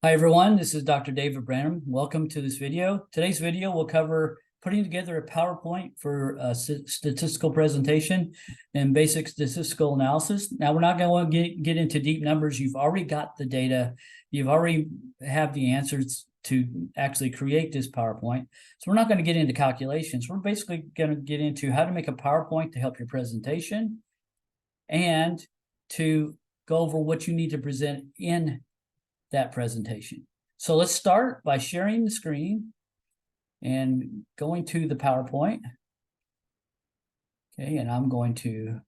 Hi everyone, this is Dr. David Branham. Welcome to this video. Today's video will cover putting together a PowerPoint for a statistical presentation and basic statistical analysis. Now, we're not going to get into deep numbers. You've already got the data. You've already have the answers to actually create this PowerPoint. So we're not going to get into calculations. We're basically going to get into how to make a PowerPoint to help your presentation and to go over what you need to present in that presentation. So let's start by sharing the screen and going to the PowerPoint. Okay, and I'm going to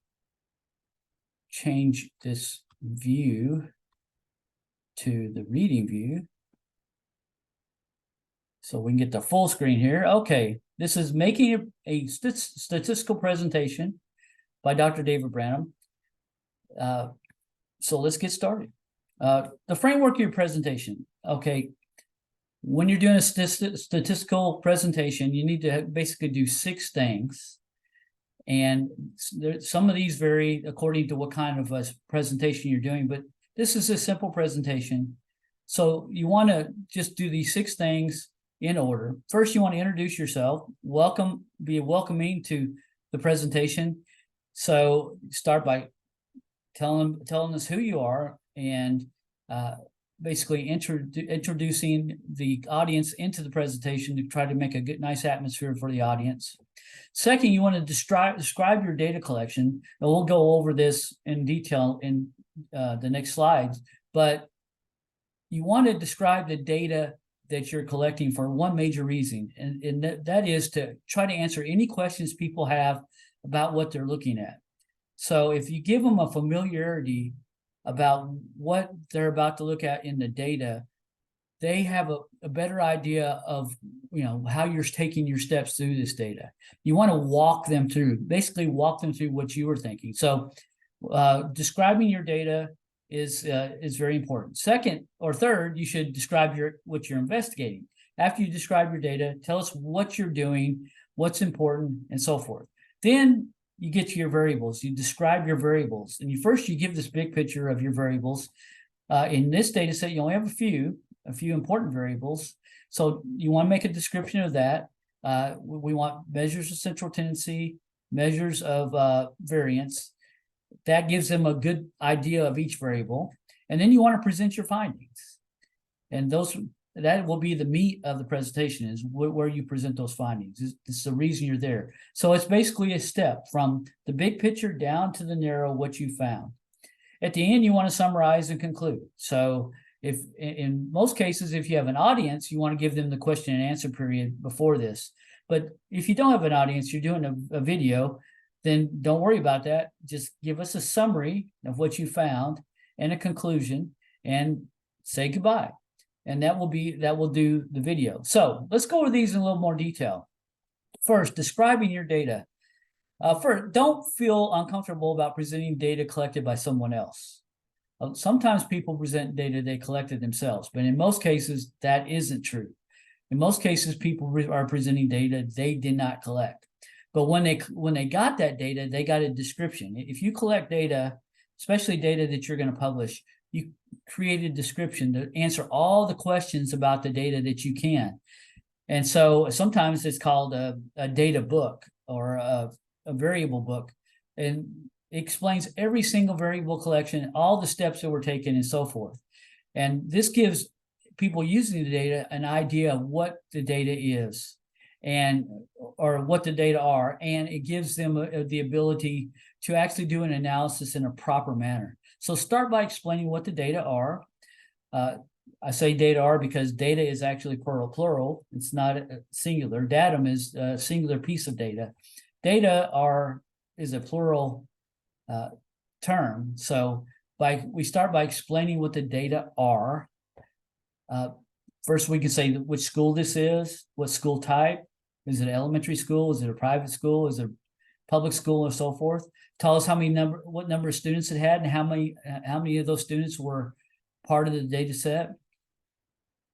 change this view to the reading view so we can get the full screen here. Okay, this is making a statistical presentation by Dr. David Branham. So let's get started. The framework of your presentation. Okay, when you're doing a statistical presentation, you need to basically do 6 things. And some of these vary according to what kind of a presentation you're doing, but this is a simple presentation. So you want to just do these 6 things in order. First, you want to introduce yourself, be welcoming to the presentation. So start by telling us who you are and basically introducing the audience into the presentation to try to make a good, nice atmosphere for the audience. Second, you want to describe your data collection, and we'll go over this in detail in the next slides, but you want to describe the data that you're collecting for one major reason, and that is to try to answer any questions people have about what they're looking at. So if you give them a familiarity about what they're about to look at in the data, they have a better idea of how you're taking your steps through this data. You want to basically walk them through what you were thinking. So describing your data is very important. Second or third, you should describe what you're investigating. After you describe your data, tell us what you're doing, what's important, and so forth. Then you get to your variables. You describe your variables, and you give this big picture of your variables. In this data set, you only have a few important variables. So you want to make a description of that. We want measures of central tendency, measures of variance. That gives them a good idea of each variable. And then you want to present your findings. And that will be the meat of the presentation, is where you present those findings. This is the reason you're there. So it's basically a step from the big picture down to the narrow, what you found. At the end, you want to summarize and conclude. So if in most cases, if you have an audience, you want to give them the question and answer period before this. But if you don't have an audience, you're doing a video, then don't worry about that. Just give us a summary of what you found and a conclusion and say goodbye. And that will do the video. So let's go over these in a little more detail. First, describing your data. First, don't feel uncomfortable about presenting data collected by someone else. Sometimes people present data they collected themselves, but in most cases, that isn't true. In most cases, people are presenting data they did not collect. But when they got that data, they got a description. If you collect data, especially data that you're going to publish, you create a description to answer all the questions about the data that you can. And so sometimes it's called a data book or a variable book. And it explains every single variable collection, all the steps that were taken and so forth. And this gives people using the data an idea of what the data is or what the data are. And it gives them the ability to actually do an analysis in a proper manner. So start by explaining what the data are. I say data are because data is actually plural. It's not singular. Datum is a singular piece of data. Data is a plural term. So we start by explaining what the data are. First, we can say which school this is, what school type. Is it an elementary school? Is it a private school? Is it a public school, or so forth? Tell us what number of students it had, and how many of those students were part of the data set.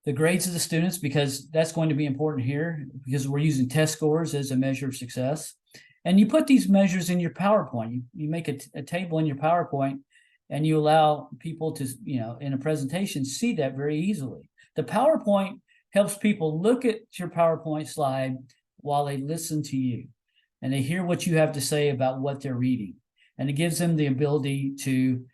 The grades of the students, because that's going to be important here, because we're using test scores as a measure of success. And you put these measures in your PowerPoint. You make a table in your PowerPoint, and you allow people to, in a presentation, see that very easily. The PowerPoint helps people look at your PowerPoint slide while they listen to you, and they hear what you have to say about what they're reading, and it gives them the ability to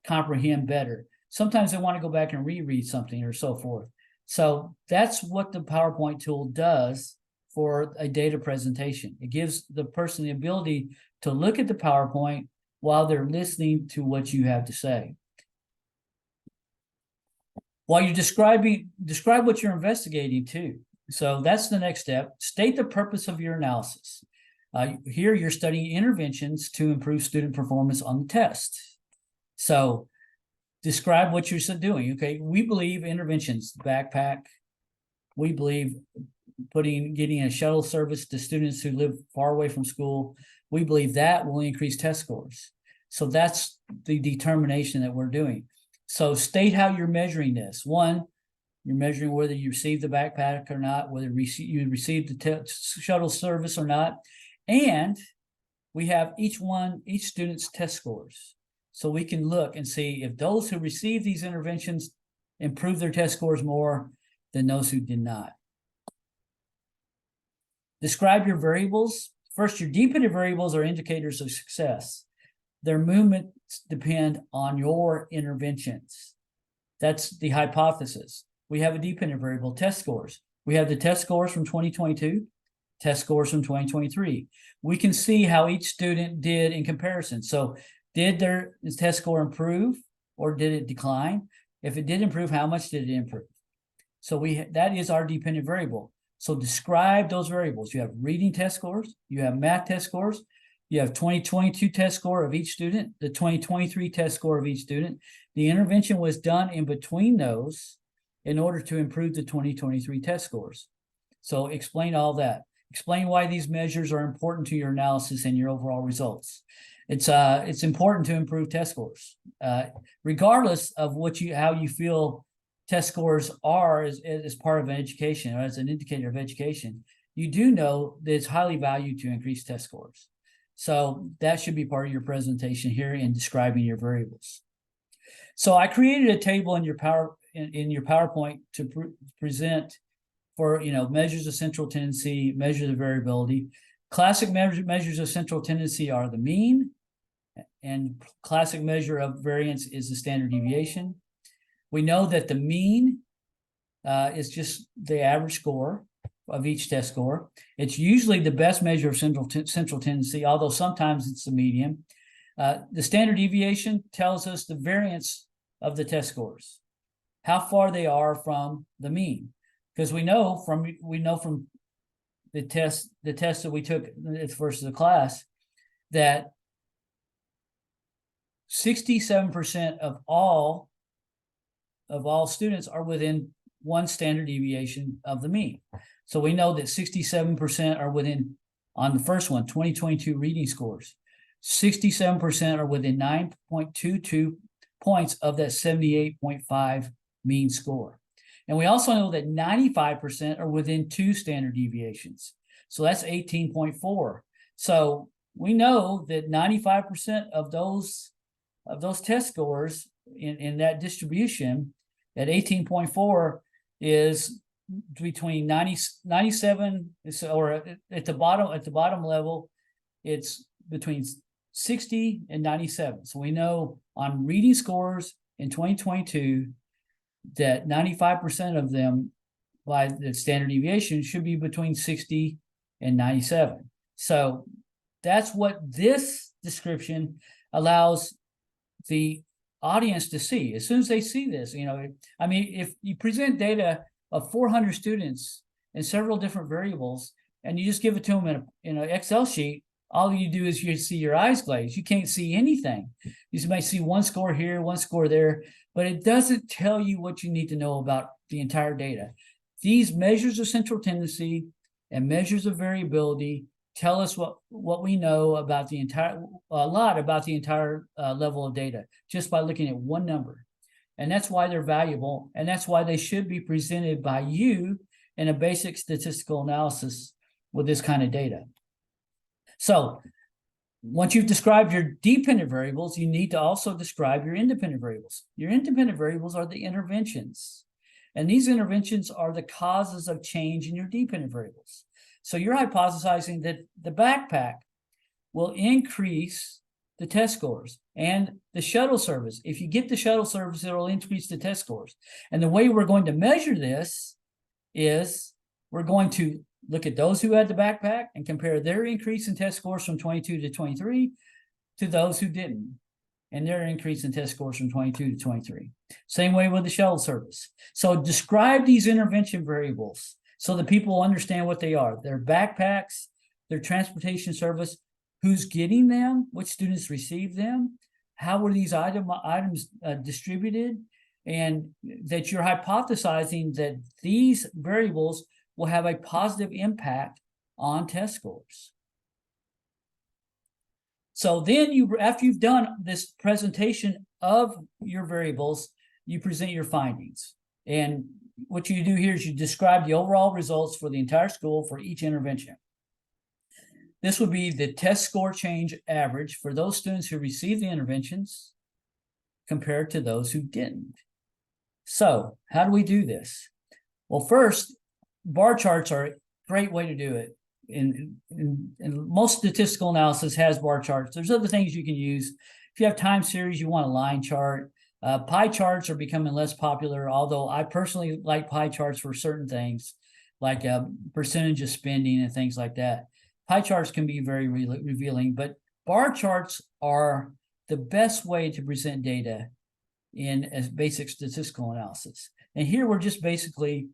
comprehend better. Sometimes they want to go back and reread something or so forth. So that's what the PowerPoint tool does for a data presentation. It gives the person the ability to look at the PowerPoint while they're listening to what you have to say. While you're describe what you're investigating too. So that's the next step. State the purpose of your analysis. Here you're studying interventions to improve student performance on the test. So describe what you're doing. Okay, we believe interventions, backpack. We believe getting a shuttle service to students who live far away from school. We believe that will increase test scores. So that's the determination that we're doing. So state how you're measuring this. One, you're measuring whether you received the backpack or not, whether you received the shuttle service or not. And we have each student's test scores. So we can look and see if those who receive these interventions improve their test scores more than those who did not. Describe your variables. First, your dependent variables are indicators of success. Their movements depend on your interventions. That's the hypothesis. We have a dependent variable, test scores. We have the test scores from 2022, test scores from 2023. We can see how each student did in comparison. So did their test score improve or did it decline? If it did improve, how much did it improve? So that is our dependent variable. So describe those variables. You have reading test scores, you have math test scores, you have 2022 test score of each student, the 2023 test score of each student. The intervention was done in between those in order to improve the 2023 test scores. So explain all that. Explain why these measures are important to your analysis and your overall results. It's important to improve test scores, regardless of how you feel test scores are as part of an education or as an indicator of education. You do know that it's highly valued to increase test scores. So that should be part of your presentation here in describing your variables. So I created a table in your PowerPoint to present for measures of central tendency, measures of variability. Classic measures of central tendency are the mean, and classic measure of variance is the standard deviation. We know that the mean is just the average score of each test score. It's usually the best measure of central tendency, although sometimes it's the median. The standard deviation tells us the variance of the test scores, how far they are from the mean, because we know from the test that we took versus the class that 67% of all students are within one standard deviation of the mean. So we know that 67% are within, on the first one, 2022 reading scores, 67% are within 9.22 points of that 78.5 mean score. And we also know that 95% are within 2 standard deviations. So that's 18.4. So we know that 95% of those test scores in that distribution at 18.4 is between 97, or at the bottom level, it's between 60 and 97. So we know on reading scores in 2022 that 95% of them by the standard deviation should be between 60 and 97. So that's what this description allows the audience to see. As soon as they see this, if you present data of 400 students and several different variables, and you just give it to them in an Excel sheet, all you do is you see your eyes glaze. You can't see anything. You might see one score here, one score there, but it doesn't tell you what you need to know about the entire data. These measures of central tendency and measures of variability tell us what we know about a lot about the entire level of data just by looking at one number. And that's why they're valuable, and that's why they should be presented by you in a basic statistical analysis with this kind of data. So Once you've described your dependent variables, you need to also describe your independent variables. Your independent variables are the interventions. And these interventions are the causes of change in your dependent variables. So you're hypothesizing that the backpack will increase the test scores, and the shuttle service. If you get the shuttle service, it'll increase the test scores. And the way we're going to measure this is we're going to look at those who had the backpack and compare their increase in test scores from 22 to 23 to those who didn't, and their increase in test scores from 22 to 23. Same way with the shuttle service. So describe these intervention variables so that people understand what they are. Their backpacks, their transportation service, who's getting them, which students receive them, how were these items distributed, and that you're hypothesizing that these variables will have a positive impact on test scores. So then after you've done this presentation of your variables, you present your findings. And what you do here is you describe the overall results for the entire school for each intervention. This would be the test score change average for those students who received the interventions compared to those who didn't. So how do we do this? Well, first, bar charts are a great way to do it. And most statistical analysis has bar charts. There's other things you can use. If you have time series, you want a line chart. Pie charts are becoming less popular, although I personally like pie charts for certain things, like percentage of spending and things like that. Pie charts can be very revealing, but bar charts are the best way to present data in as basic statistical analysis. And here we're just basically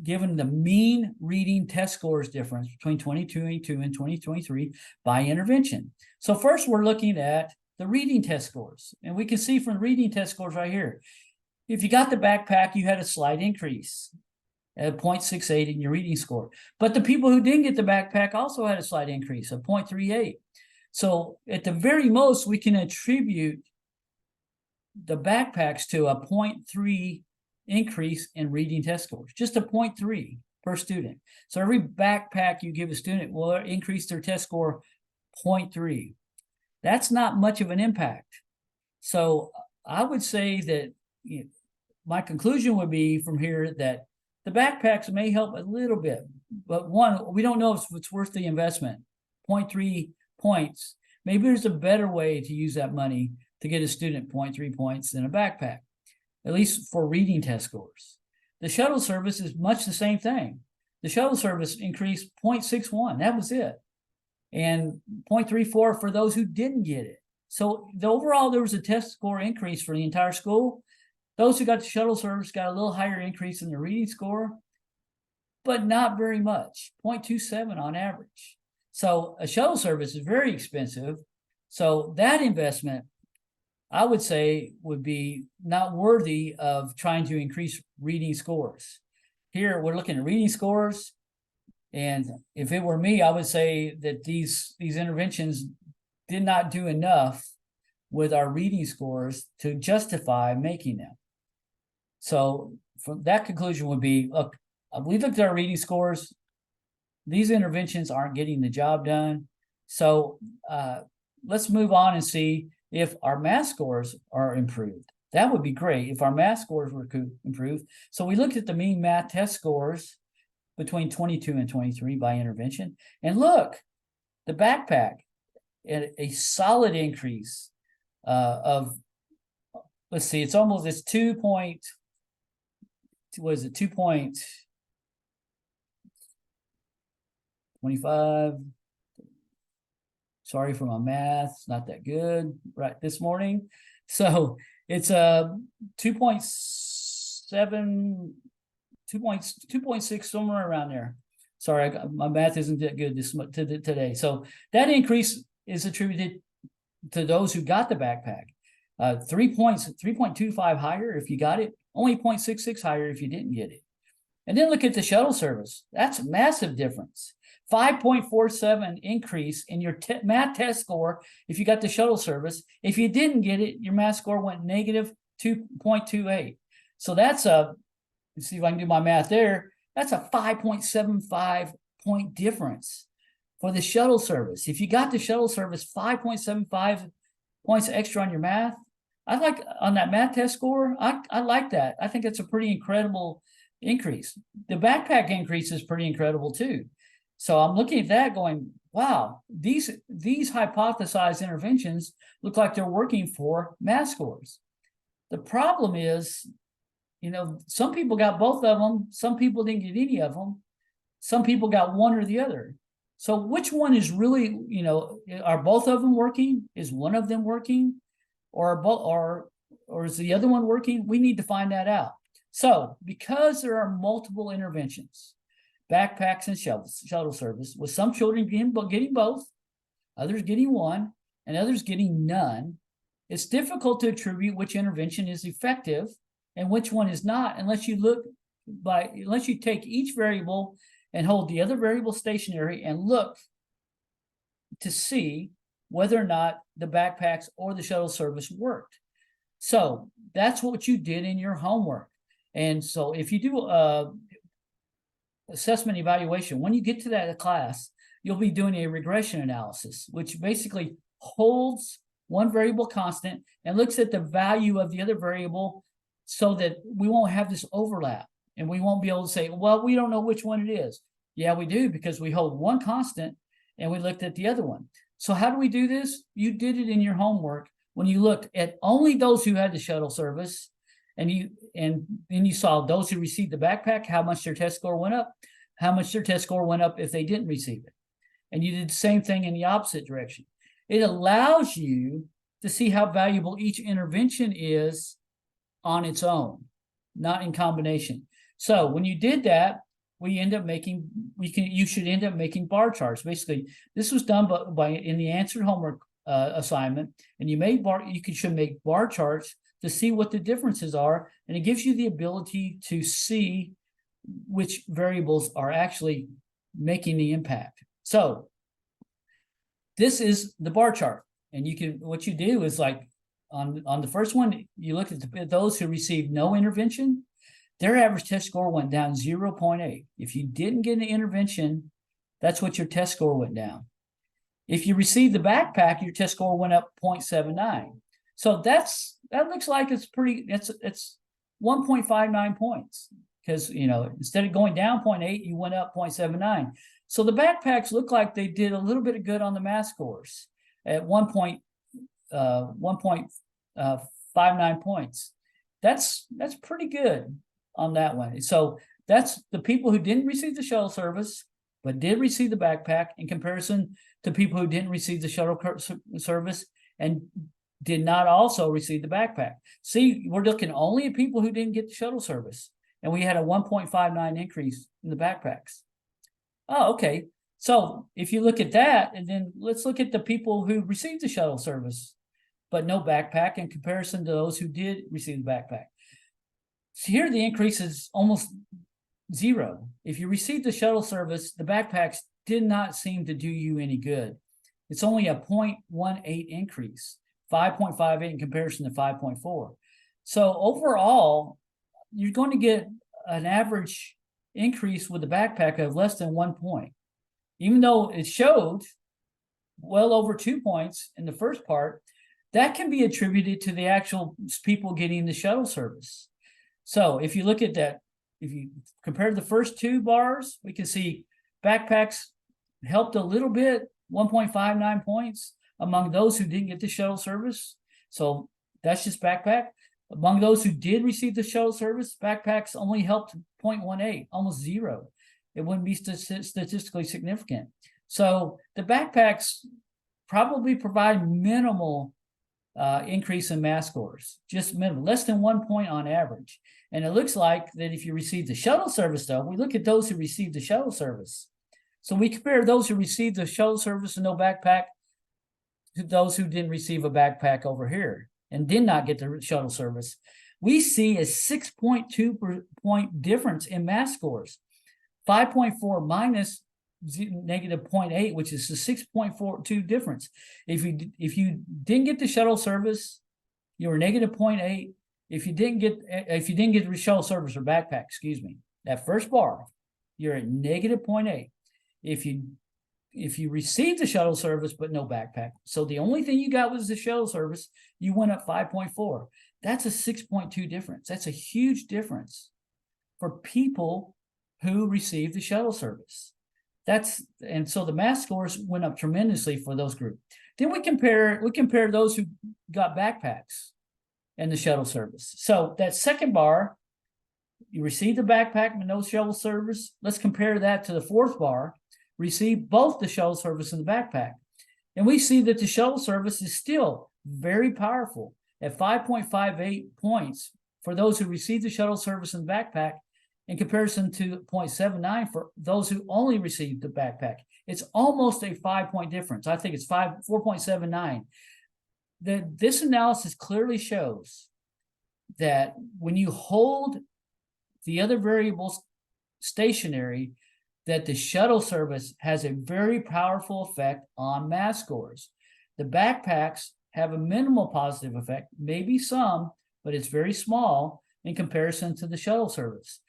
given the mean reading test scores difference between 2022 and 2023 by intervention. So first we're looking at the reading test scores. And we can see from the reading test scores right here, if you got the backpack, you had a slight increase at 0.68 in your reading score. But the people who didn't get the backpack also had a slight increase of 0.38. So at the very most, we can attribute the backpacks to a 0.3 increase in reading test scores, just a 0.3 per student. So every backpack you give a student will increase their test score 0.3. That's not much of an impact. So I would say that my conclusion would be from here that the backpacks may help a little bit, but one, we don't know if it's worth the investment. 0.3 points. Maybe there's a better way to use that money to get a student 0.3 points than a backpack, at least for reading test scores. The shuttle service is much the same thing. The shuttle service increased 0.61. That was it. And 0.34 for those who didn't get it. So overall, there was a test score increase for the entire school. Those who got the shuttle service got a little higher increase in the reading score, but not very much, 0.27 on average. So a shuttle service is very expensive. So that investment, I would say, would be not worthy of trying to increase reading scores. Here, we're looking at reading scores. And if it were me, I would say that these interventions did not do enough with our reading scores to justify making them. So from that conclusion would be, look, we looked at our reading scores. These interventions aren't getting the job done. So let's move on and see if our math scores are improved. That would be great if our math scores were improved. So we looked at the mean math test scores between 22 and 23 by intervention. And look, the backpack, a solid increase of, let's see, it's 2.25. Sorry for my math, it's not that good right this morning. So it's a 2.7, 2.6, somewhere around there. Sorry, my math isn't that good today. So that increase is attributed to those who got the backpack. 3 points, 3.25 higher if you got it, only 0.66 higher if you didn't get it. And then look at the shuttle service. That's a massive difference. 5.47 increase in your math test score if you got the shuttle service. If you didn't get it, your math score went negative 2.28. So that's a, let's see if I can do my math there. That's a 5.75 point difference. For the shuttle service, if you got the shuttle service 5.75 points extra on your math, I like on that math test score. I like that. I think it's a pretty incredible increase. The backpack increase is pretty incredible too. So I'm looking at that going, wow, these hypothesized interventions look like they're working for math scores. The problem is, some people got both of them. Some people didn't get any of them. Some people got one or the other. So which one is really, are both of them working? Is one of them working? Or is the other one working? We need to find that out. So because there are multiple interventions, backpacks and shuttle service, with some children getting both, others getting one, and others getting none, it's difficult to attribute which intervention is effective and which one is not, unless you take each variable and hold the other variable stationary and look to see whether or not the backpacks or the shuttle service worked. So that's what you did in your homework. And so if you do assessment evaluation, when you get to that class, you'll be doing a regression analysis, which basically holds one variable constant and looks at the value of the other variable so that we won't have this overlap. And we won't be able to say, well, we don't know which one it is. Yeah, we do, because we hold one constant and we looked at the other one. So how do we do this? You did it in your homework when you looked at only those who had the shuttle service, and then you saw those who received the backpack, how much their test score went up, how much their test score went up if they didn't receive it. And you did the same thing in the opposite direction. It allows you to see how valuable each intervention is on its own, not in combination. So when you did that, you should end up making bar charts. Basically, this was done by in the answered homework assignment, and you should make bar charts to see what the differences are, and it gives you the ability to see which variables are actually making the impact. So this is the bar chart, and what you do is, like on the first one, you look at those who received no intervention. Their average test score went down 0.8. If you didn't get an intervention, that's what your test score went down. If you received the backpack, your test score went up 0.79. So that looks like it's 1.59 points, because instead of going down 0.8, you went up 0.79. So the backpacks look like they did a little bit of good on the math scores at 1.59 points. That's pretty good on that one. So that's the people who didn't receive the shuttle service but did receive the backpack, in comparison to people who didn't receive the shuttle service and did not also receive the backpack. See, we're looking only at people who didn't get the shuttle service, and we had a 1.59 increase in the backpacks. Oh, okay. So if you look at that, and then let's look at the people who received the shuttle service but no backpack in comparison to those who did receive the backpack. So here the increase is almost zero. If you received the shuttle service, the backpacks did not seem to do you any good. It's only a 0.18 increase, 5.58 in comparison to 5.4. So overall, you're going to get an average increase with the backpack of less than 1 point, even though it showed well over 2 points in the first part. That can be attributed to the actual people getting the shuttle service. So if you look at that, if you compare the first two bars, we can see backpacks helped a little bit, 1.59 points among those who didn't get the shuttle service. So that's just backpack. Among those who did receive the shuttle service, backpacks only helped 0.18, almost zero. It wouldn't be statistically significant. So the backpacks probably provide minimal increase in math scores, just minimal, less than 1 point on average. And it looks like that if you receive the shuttle service, though, we look at those who received the shuttle service. So we compare those who received the shuttle service and no backpack to those who didn't receive a backpack over here and did not get the shuttle service. We see a 6.2 point difference in math scores, 5.4 minus negative 0.8, which is the 6.42 difference. If you didn't get the shuttle service, you were negative 0.8. If you didn't get the shuttle service or backpack, excuse me, that first bar, you're at negative 0.8. If if you received the shuttle service but no backpack, so the only thing you got was the shuttle service, you went up 5.4. That's a 6.2 difference. That's a huge difference for people who received the shuttle service. And so the math scores went up tremendously for those groups. Then we compare those who got backpacks and the shuttle service. So that second bar, you received the backpack but no shuttle service. Let's compare that to the fourth bar, received both the shuttle service and the backpack. And we see that the shuttle service is still very powerful at 5.58 points for those who received the shuttle service and the backpack, in comparison to 0.79 for those who only received the backpack. It's almost a 5-point difference. I think it's 4.79. This analysis clearly shows that when you hold the other variables stationary, that the shuttle service has a very powerful effect on math scores. The backpacks have a minimal positive effect, maybe some, but it's very small in comparison to the shuttle service.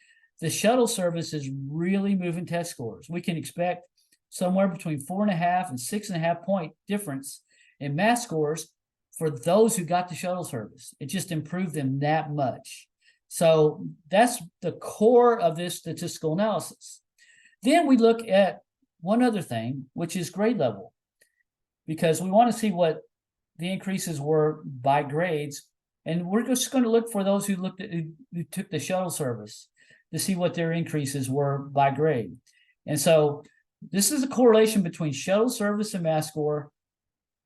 The shuttle service is really moving test scores. We can expect somewhere between 4.5 and 6.5 point difference in math scores for those who got the shuttle service. It just improved them that much. So that's the core of this statistical analysis. Then we look at one other thing, which is grade level, because we want to see what the increases were by grades. And we're just going to look for those who took the shuttle service to see what their increases were by grade. And so this is a correlation between shuttle service and math score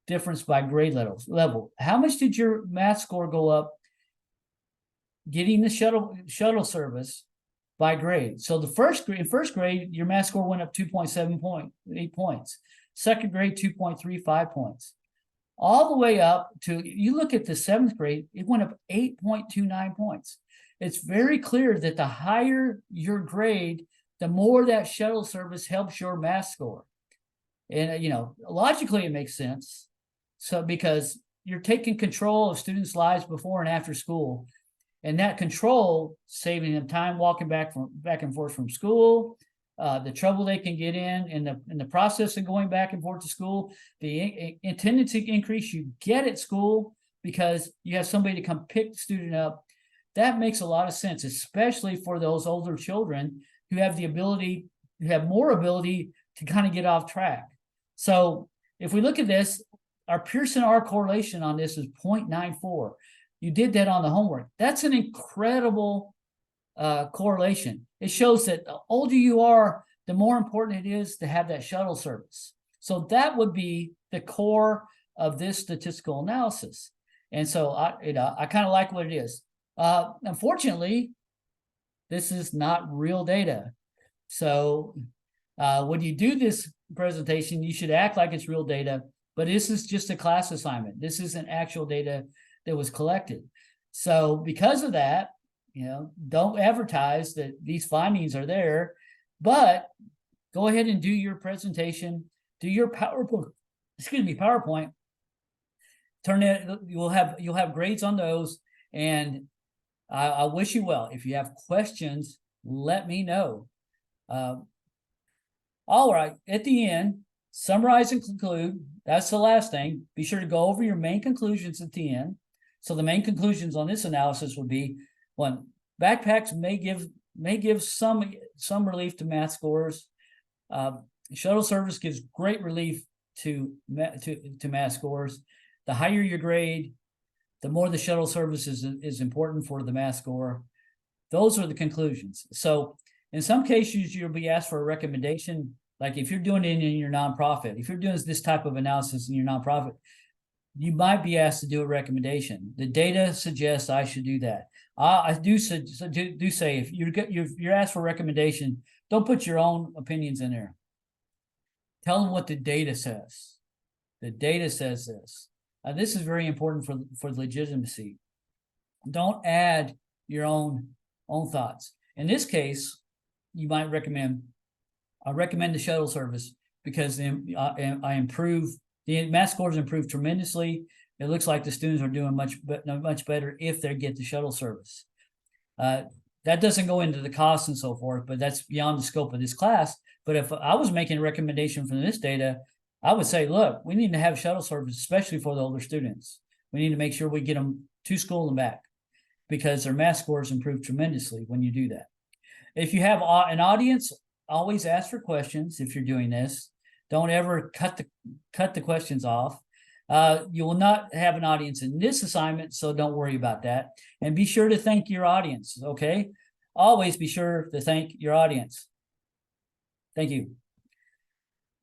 difference by grade level. How much did your math score go up getting the shuttle service by grade? So in first grade, your math score went up 2.8 points. Second grade, 2.35 points. All the way up to, you look at the seventh grade, it went up 8.29 points. It's very clear that the higher your grade, the more that shuttle service helps your math score. And, logically it makes sense. So because you're taking control of students' lives before and after school, and that control, saving them time walking back and forth from school, the trouble they can get in the process of going back and forth to school, the tendency increase you get at school because you have somebody to come pick the student up. That makes a lot of sense, especially for those older children who have more ability to kind of get off track. So if we look at this, our Pearson R correlation on this is 0.94. You did that on the homework. That's an incredible correlation. It shows that the older you are, the more important it is to have that shuttle service. So that would be the core of this statistical analysis. And so I kind of like what it is. Unfortunately, this is not real data. So when you do this presentation, you should act like it's real data, but this is just a class assignment. This isn't actual data that was collected. So because of that, don't advertise that these findings are there, but go ahead and do your presentation, do your PowerPoint. Turn it, you'll have grades on those, and I wish you well. If you have questions, let me know. All right, at the end, summarize and conclude. That's the last thing. Be sure to go over your main conclusions at the end. So the main conclusions on this analysis would be: one, backpacks may give some relief to math scores. Shuttle service gives great relief to math scores. The higher your grade, the more the shuttle service is important for the math score. Those are the conclusions. So in some cases, you'll be asked for a recommendation. Like if you're doing it in your nonprofit, if you're doing this type of analysis in your nonprofit, you might be asked to do a recommendation. The data suggests I should do that. I do say if you're asked for a recommendation, don't put your own opinions in there. Tell them what the data says. The data says this. This is very important for legitimacy. Don't add your own thoughts. In this case, you might recommend. I recommend the shuttle service because I improve. The math scores improve tremendously. It looks like the students are doing much better if they get the shuttle service. That doesn't go into the costs and so forth, but that's beyond the scope of this class. But if I was making a recommendation from this data, I would say, look, we need to have shuttle service, especially for the older students. We need to make sure we get them to school and back, because their math scores improve tremendously when you do that. If you have an audience, always ask for questions if you're doing this. Don't ever cut the questions off. You will not have an audience in this assignment, so don't worry about that. And be sure to thank your audience, okay? Always be sure to thank your audience. Thank you.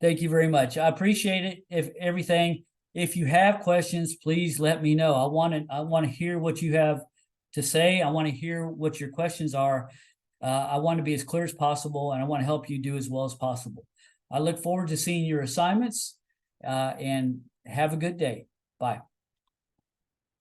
Thank you very much. I appreciate it. If you have questions, please let me know. I want to hear what you have to say. I want to hear what your questions are. I want to be as clear as possible, and I want to help you do as well as possible. I look forward to seeing your assignments, and have a good day. Bye.